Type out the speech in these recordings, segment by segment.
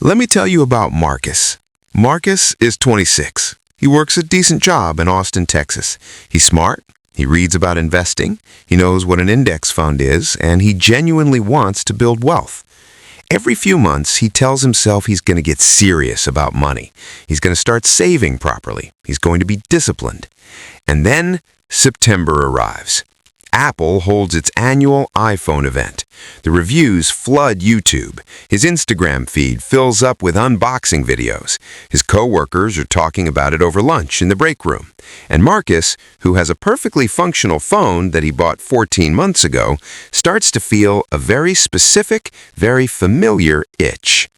Let me tell you about Marcus. Marcus is 26. He works a decent job in Austin, Texas. He's smart, he reads about investing, he knows what an index fund is, and he genuinely wants to build wealth. Every few months, he tells himself he's going to get serious about money. He's going to start saving properly. He's going to be disciplined. And then September arrives. Apple holds its annual iPhone event. The reviews flood YouTube. His Instagram feed fills up with unboxing videos. His coworkers are talking about it over lunch in the break room. And Marcus, who has a perfectly functional phone that he bought 14 months ago, starts to feel a very specific, very familiar itch.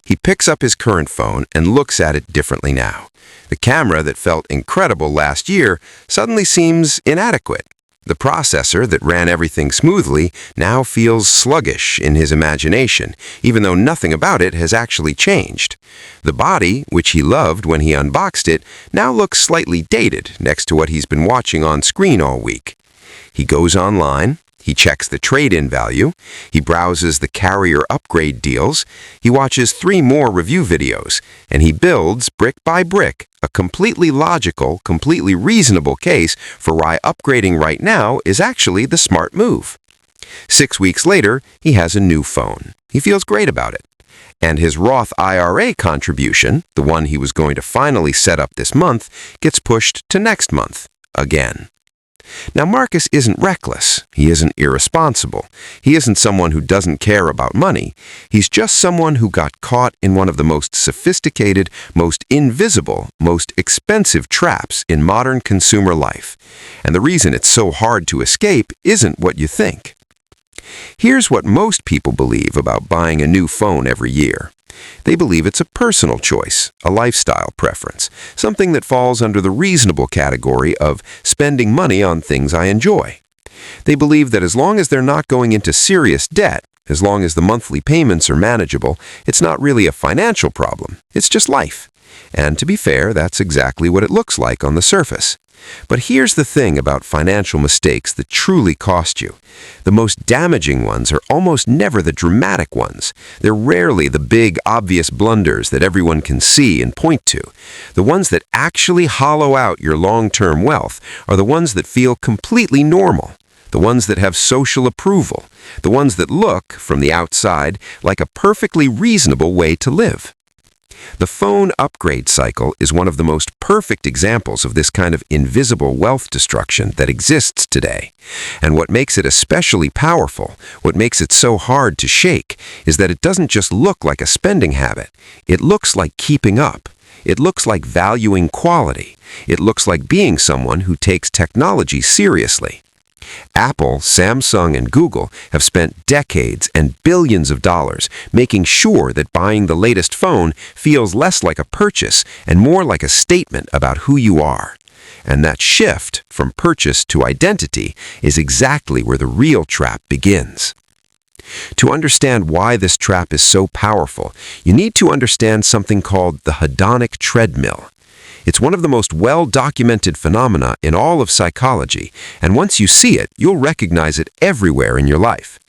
He picks up his current phone and looks at it differently now. The camera that felt incredible last year suddenly seems inadequate. The processor that ran everything smoothly now feels sluggish in his imagination, even though nothing about it has actually changed. The body, which he loved when he unboxed it, now looks slightly dated next to what he's been watching on screen all week. He goes online. He checks the trade-in value, he browses the carrier upgrade deals, he watches 3 more review videos, and he builds, brick by brick, a completely logical, completely reasonable case for why upgrading right now is actually the smart move. 6 weeks later, he has a new phone. He feels great about it. And his Roth IRA contribution, the one he was going to finally set up this month, gets pushed to next month, again. Now, Marcus isn't reckless. He isn't irresponsible. He isn't someone who doesn't care about money. He's just someone who got caught in one of the most sophisticated, most invisible, most expensive traps in modern consumer life. And the reason it's so hard to escape isn't what you think. Here's what most people believe about buying a new phone every year. They believe it's a personal choice, a lifestyle preference, something that falls under the reasonable category of spending money on things I enjoy. They believe that as long as they're not going into serious debt, as long as the monthly payments are manageable, it's not really a financial problem, it's just life. And to be fair, that's exactly what it looks like on the surface. But here's the thing about financial mistakes that truly cost you. The most damaging ones are almost never the dramatic ones. They're rarely the big, obvious blunders that everyone can see and point to. The ones that actually hollow out your long-term wealth are the ones that feel completely normal. The ones that have social approval. The ones that look, from the outside, like a perfectly reasonable way to live. The phone upgrade cycle is one of the most perfect examples of this kind of invisible wealth destruction that exists today. And what makes it especially powerful, what makes it so hard to shake, is that it doesn't just look like a spending habit. It looks like keeping up. It looks like valuing quality. It looks like being someone who takes technology seriously. Apple, Samsung, and Google have spent decades and billions of dollars making sure that buying the latest phone feels less like a purchase and more like a statement about who you are. And that shift from purchase to identity is exactly where the real trap begins. To understand why this trap is so powerful, you need to understand something called the hedonic treadmill. It's one of the most well-documented phenomena in all of psychology, and once you see it, you'll recognize it everywhere in your life.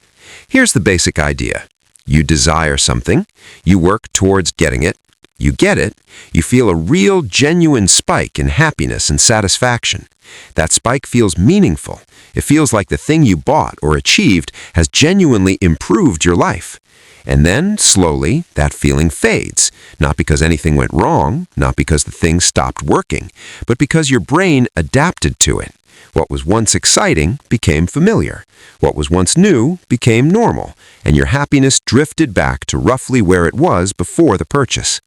Here's the basic idea. You desire something, you work towards getting it, you get it, you feel a real, genuine spike in happiness and satisfaction. That spike feels meaningful. It feels like the thing you bought or achieved has genuinely improved your life. And then, slowly, that feeling fades, not because anything went wrong, not because the thing stopped working, but because your brain adapted to it. What was once exciting became familiar. What was once new became normal, and your happiness drifted back to roughly where it was before the purchase.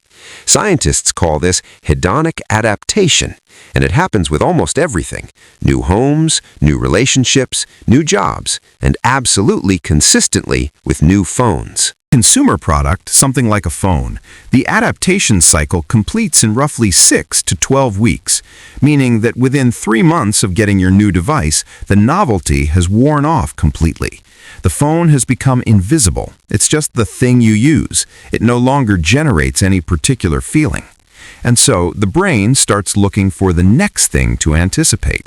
Scientists call this hedonic adaptation, and it happens with almost everything. New homes, new relationships, new jobs, and absolutely consistently with new phones. Consumer product, something like a phone, the adaptation cycle completes in roughly 6 to 12 weeks, meaning that within 3 months of getting your new device, the novelty has worn off completely. The phone has become invisible. It's just the thing you use. It no longer generates any particular feeling. And so the brain starts looking for the next thing to anticipate.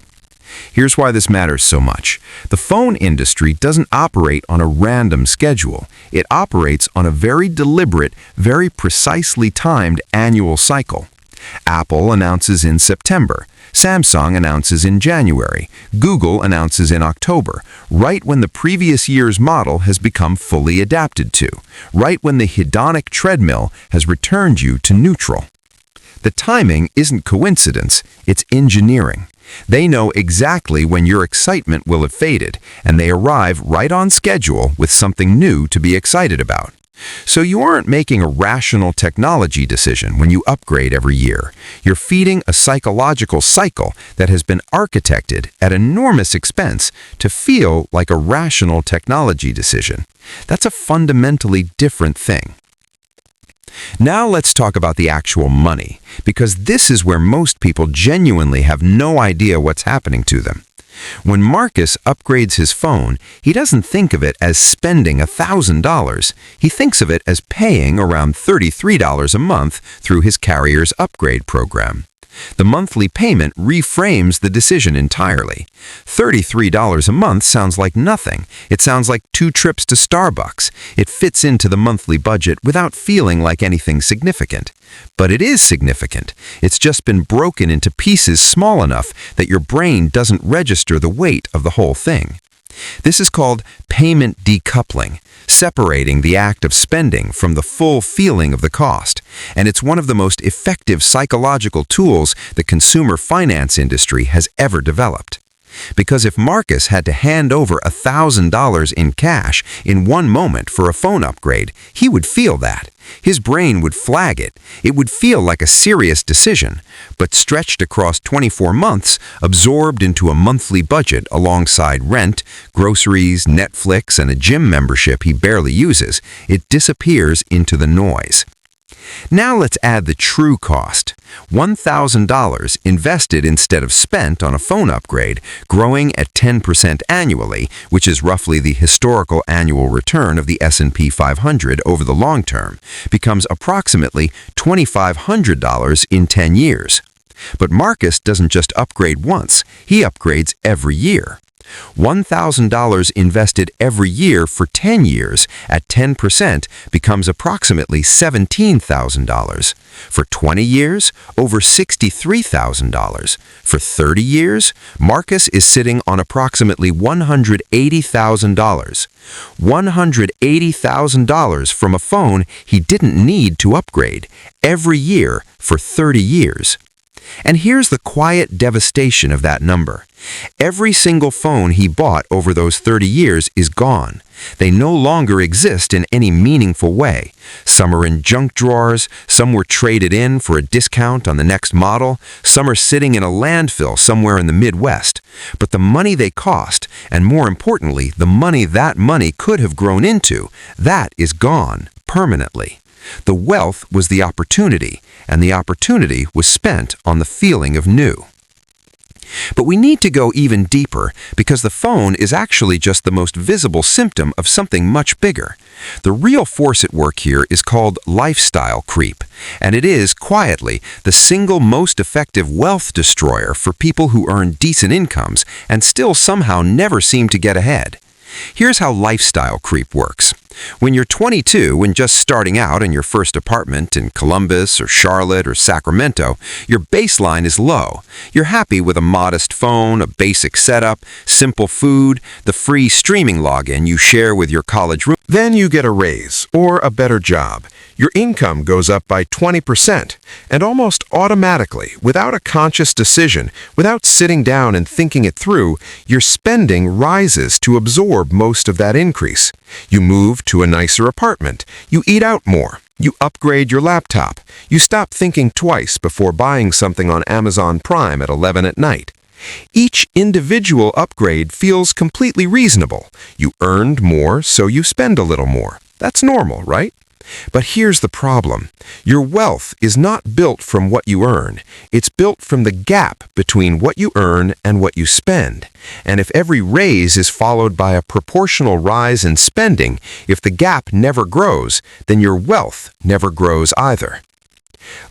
Here's why this matters so much. The phone industry doesn't operate on a random schedule. It operates on a very deliberate, very precisely timed annual cycle. Apple announces in September. Samsung announces in January. Google announces in October, right when the previous year's model has become fully adapted to, right when the hedonic treadmill has returned you to neutral. The timing isn't coincidence, it's engineering. They know exactly when your excitement will have faded, and they arrive right on schedule with something new to be excited about. So you aren't making a rational technology decision when you upgrade every year. You're feeding a psychological cycle that has been architected at enormous expense to feel like a rational technology decision. That's a fundamentally different thing. Now let's talk about the actual money, because this is where most people genuinely have no idea what's happening to them. When Marcus upgrades his phone, he doesn't think of it as spending $1,000. He thinks of it as paying around $33 a month through his carrier's upgrade program. The monthly payment reframes the decision entirely. $33 a month sounds like nothing. It sounds like 2 trips to Starbucks. It fits into the monthly budget without feeling like anything significant. But it is significant. It's just been broken into pieces small enough that your brain doesn't register the weight of the whole thing. This is called payment decoupling, separating the act of spending from the full feeling of the cost. And it's one of the most effective psychological tools the consumer finance industry has ever developed. Because if Marcus had to hand over $1,000 in cash in one moment for a phone upgrade, he would feel that. His brain would flag it. It would feel like a serious decision, but stretched across 24 months, absorbed into a monthly budget alongside rent, groceries, Netflix, and a gym membership he barely uses, it disappears into the noise. Now let's add the true cost. $1,000 invested instead of spent on a phone upgrade, growing at 10% annually, which is roughly the historical annual return of the S&P 500 over the long term, becomes approximately $2,500 in 10 years. But Marcus doesn't just upgrade once, he upgrades every year. $1,000 invested every year for 10 years at 10% becomes approximately $17,000. For 20 years, over $63,000. For 30 years, Marcus is sitting on approximately $180,000. $180,000 from a phone he didn't need to upgrade, every year for 30 years. And here's the quiet devastation of that number. Every single phone he bought over those 30 years is gone. They no longer exist in any meaningful way. Some are in junk drawers, some were traded in for a discount on the next model, some are sitting in a landfill somewhere in the Midwest. But the money they cost, and more importantly, the money that money could have grown into, that is gone permanently. The wealth was the opportunity, and the opportunity was spent on the feeling of new. But we need to go even deeper because the phone is actually just the most visible symptom of something much bigger. The real force at work here is called lifestyle creep, and it is, quietly, the single most effective wealth destroyer for people who earn decent incomes and still somehow never seem to get ahead. Here's how lifestyle creep works. When you're 22 and just starting out in your first apartment in Columbus or Charlotte or Sacramento, your baseline is low. You're happy with a modest phone, a basic setup, simple food, the free streaming login you share with your college room. Then you get a raise or a better job. Your income goes up by 20%, and almost automatically, without a conscious decision, without sitting down and thinking it through, your spending rises to absorb most of that increase. You move to a nicer apartment. You eat out more. You upgrade your laptop. You stop thinking twice before buying something on Amazon Prime at 11 at night. Each individual upgrade feels completely reasonable. You earned more, so you spend a little more. That's normal, right? But here's the problem. Your wealth is not built from what you earn. It's built from the gap between what you earn and what you spend. And if every raise is followed by a proportional rise in spending, if the gap never grows, then your wealth never grows either.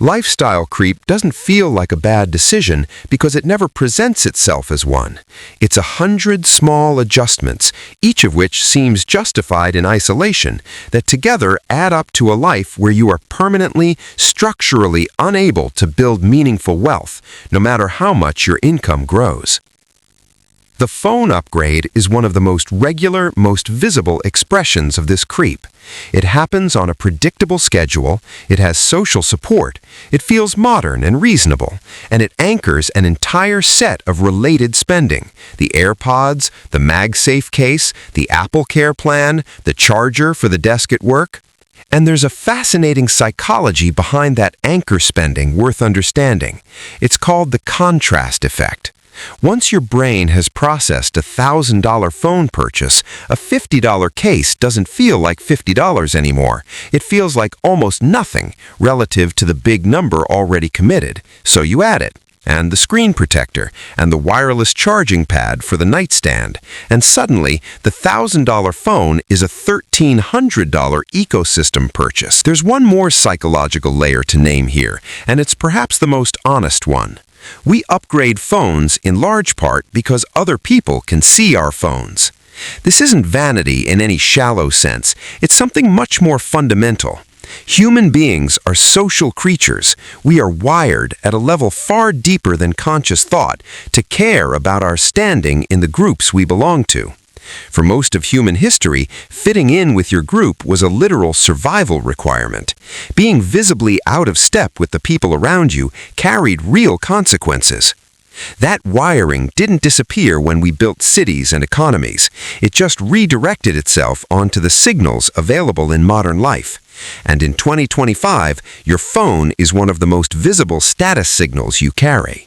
Lifestyle creep doesn't feel like a bad decision because it never presents itself as one. It's 100 small adjustments, each of which seems justified in isolation, that together add up to a life where you are permanently, structurally unable to build meaningful wealth, no matter how much your income grows. The phone upgrade is one of the most regular, most visible expressions of this creep. It happens on a predictable schedule, it has social support, it feels modern and reasonable, and it anchors an entire set of related spending: the AirPods, the MagSafe case, the Apple Care plan, the charger for the desk at work. And there's a fascinating psychology behind that anchor spending worth understanding. It's called the contrast effect. Once your brain has processed a $1,000 phone purchase, a $50 case doesn't feel like $50 anymore. It feels like almost nothing relative to the big number already committed. So you add it, and the screen protector, and the wireless charging pad for the nightstand, and suddenly the $1,000 phone is a $1,300 ecosystem purchase. There's one more psychological layer to name here, and it's perhaps the most honest one. We upgrade phones in large part because other people can see our phones. This isn't vanity in any shallow sense. It's something much more fundamental. Human beings are social creatures. We are wired at a level far deeper than conscious thought to care about our standing in the groups we belong to. For most of human history, fitting in with your group was a literal survival requirement. Being visibly out of step with the people around you carried real consequences. That wiring didn't disappear when we built cities and economies. It just redirected itself onto the signals available in modern life. And in 2025, your phone is one of the most visible status signals you carry.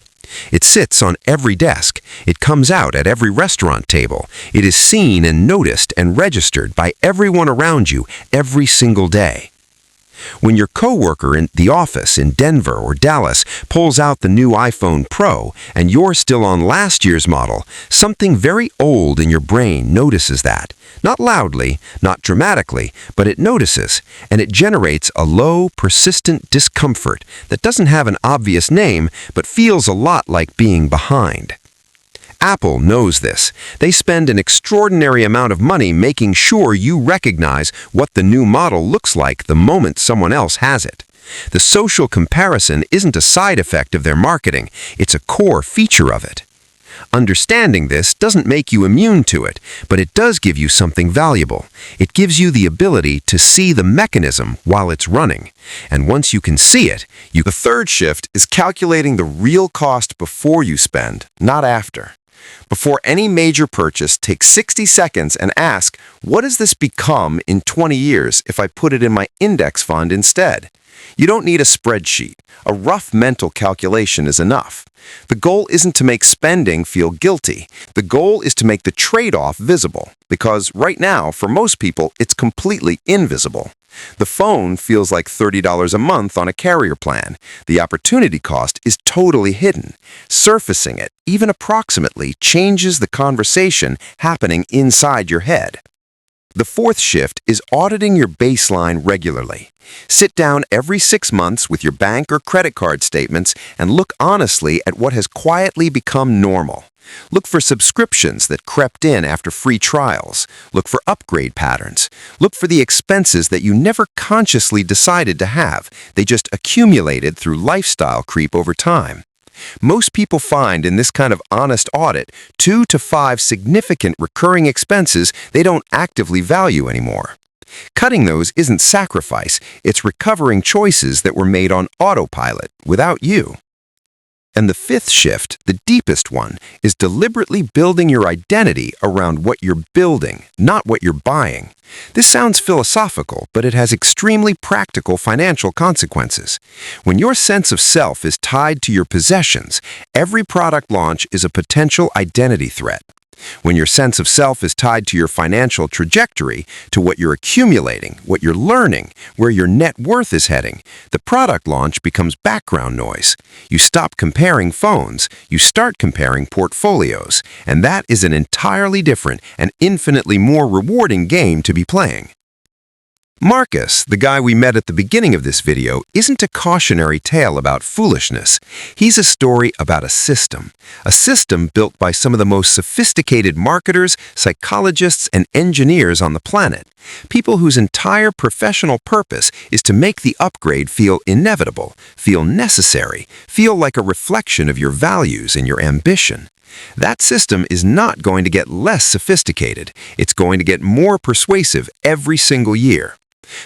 It sits on every desk. It comes out at every restaurant table. It is seen and noticed and registered by everyone around you every single day. When your coworker in the office in Denver or Dallas pulls out the new iPhone Pro and you're still on last year's model, something very old in your brain notices that. Not loudly, not dramatically, but it notices, and it generates a low, persistent discomfort that doesn't have an obvious name but feels a lot like being behind. Apple knows this. They spend an extraordinary amount of money making sure you recognize what the new model looks like the moment someone else has it. The social comparison isn't a side effect of their marketing, it's a core feature of it. Understanding this doesn't make you immune to it, but it does give you something valuable. It gives you the ability to see the mechanism while it's running. And once you can see it, The third shift is calculating the real cost before you spend, not after. Before any major purchase, take 60 seconds and ask, what does this become in 20 years if I put it in my index fund instead? You don't need a spreadsheet. A rough mental calculation is enough. The goal isn't to make spending feel guilty. The goal is to make the trade-off visible, because right now, for most people, it's completely invisible. The phone feels like $30 a month on a carrier plan. The opportunity cost is totally hidden. Surfacing it, even approximately, changes the conversation happening inside your head. The fourth shift is auditing your baseline regularly. Sit down every 6 months with your bank or credit card statements and look honestly at what has quietly become normal. Look for subscriptions that crept in after free trials. Look for upgrade patterns. Look for the expenses that you never consciously decided to have. They just accumulated through lifestyle creep over time. Most people find in this kind of honest audit 2 to 5 significant recurring expenses they don't actively value anymore. Cutting those isn't sacrifice, it's recovering choices that were made on autopilot without you. And the fifth shift, the deepest one, is deliberately building your identity around what you're building, not what you're buying. This sounds philosophical, but it has extremely practical financial consequences. When your sense of self is tied to your possessions, every product launch is a potential identity threat. When your sense of self is tied to your financial trajectory, to what you're accumulating, what you're learning, where your net worth is heading, the product launch becomes background noise. You stop comparing phones, you start comparing portfolios, and that is an entirely different and infinitely more rewarding game to be playing. Marcus, the guy we met at the beginning of this video, isn't a cautionary tale about foolishness. He's a story about a system built by some of the most sophisticated marketers, psychologists, and engineers on the planet. People whose entire professional purpose is to make the upgrade feel inevitable, feel necessary, feel like a reflection of your values and your ambition. That system is not going to get less sophisticated. It's going to get more persuasive every single year.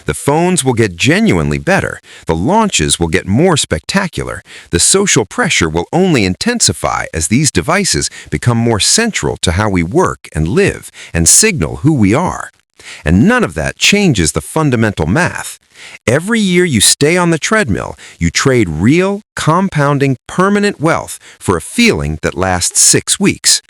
The phones will get genuinely better, the launches will get more spectacular, the social pressure will only intensify as these devices become more central to how we work and live and signal who we are. And none of that changes the fundamental math. Every year you stay on the treadmill, you trade real, compounding, permanent wealth for a feeling that lasts 6 weeks.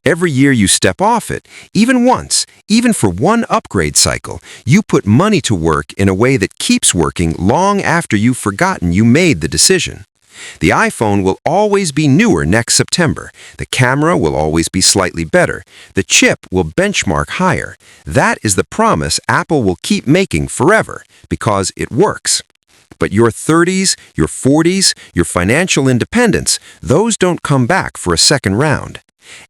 Every year you step off it, even once, even for one upgrade cycle, you put money to work in a way that keeps working long after you've forgotten you made the decision. The iPhone will always be newer next September. The camera will always be slightly better. The chip will benchmark higher. That is the promise Apple will keep making forever because it works. But your 30s, your 40s, your financial independence, those don't come back for a second round.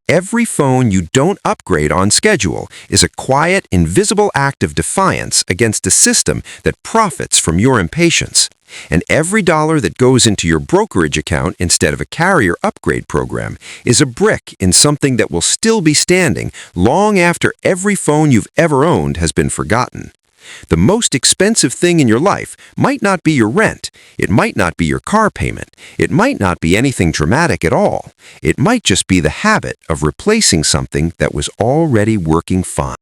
Every phone you don't upgrade on schedule is a quiet, invisible act of defiance against a system that profits from your impatience. And every dollar that goes into your brokerage account instead of a carrier upgrade program is a brick in something that will still be standing long after every phone you've ever owned has been forgotten. The most expensive thing in your life might not be your rent. It might not be your car payment. It might not be anything dramatic at all. It might just be the habit of replacing something that was already working fine.